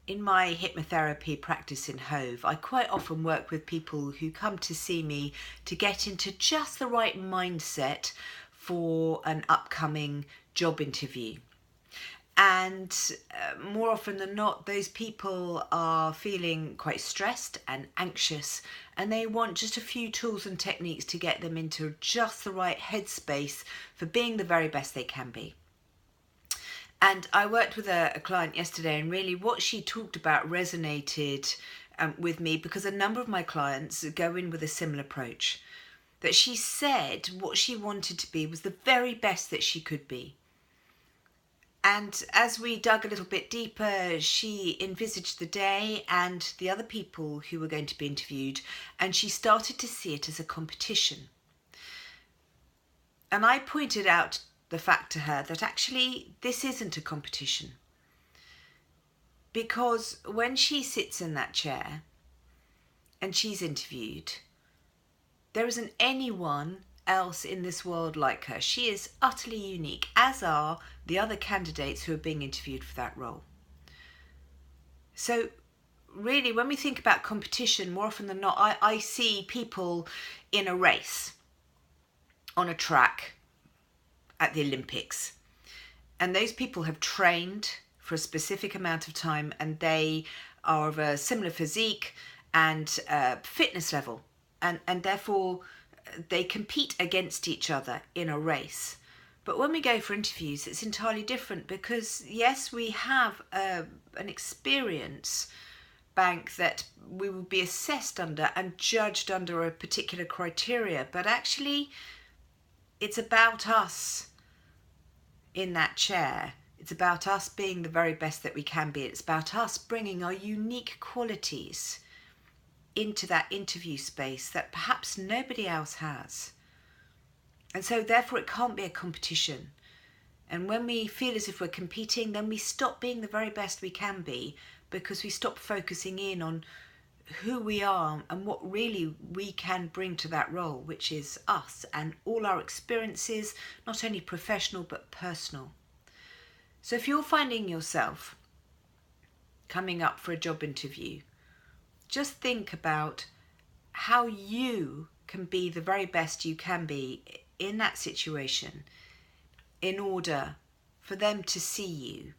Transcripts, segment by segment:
In my hypnotherapy practice in Hove, I quite often work with people who come to see me to get into just the right mindset for an upcoming job interview. And more often than not, those people are feeling quite stressed and anxious, and they want just a few tools and techniques to get them into just the right headspace for being the very best they can be. And I worked with a client yesterday, and really what she talked about resonated with me, because a number of my clients go in with a similar approach. That she said what she wanted to be was the very best that she could be. And as we dug a little bit deeper, she envisaged the day and the other people who were going to be interviewed, and she started to see it as a competition. And I pointed out the fact to her that actually this isn't a competition. Because when she sits in that chair and she's interviewed, there isn't anyone else in this world like her. She is utterly unique, as are the other candidates who are being interviewed for that role. So really, when we think about competition, more often than not, I see people in a race on a track at the Olympics. And those people have trained for a specific amount of time, and they are of a similar physique and fitness level. And therefore, they compete against each other in a race. But when we go for interviews, it's entirely different, because yes, we have an experience bank that we will be assessed under and judged under a particular criteria, but actually it's about us in that chair. It's about us being the very best that we can be. It's about us bringing our unique qualities into that interview space that perhaps nobody else has. And so therefore it can't be a competition. And when we feel as if we're competing, then we stop being the very best we can be, because we stop focusing in on who we are and what really we can bring to that role, which is us and all our experiences, not only professional but personal. So if you're finding yourself coming up for a job interview, just think about how you can be the very best you can be in that situation, in order for them to see you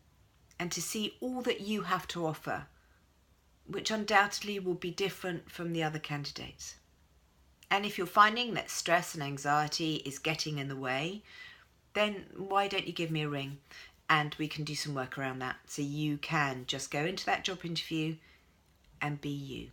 and to see all that you have to offer, which undoubtedly will be different from the other candidates. And if you're finding that stress and anxiety is getting in the way, then why don't you give me a ring and we can do some work around that, so you can just go into that job interview and be you.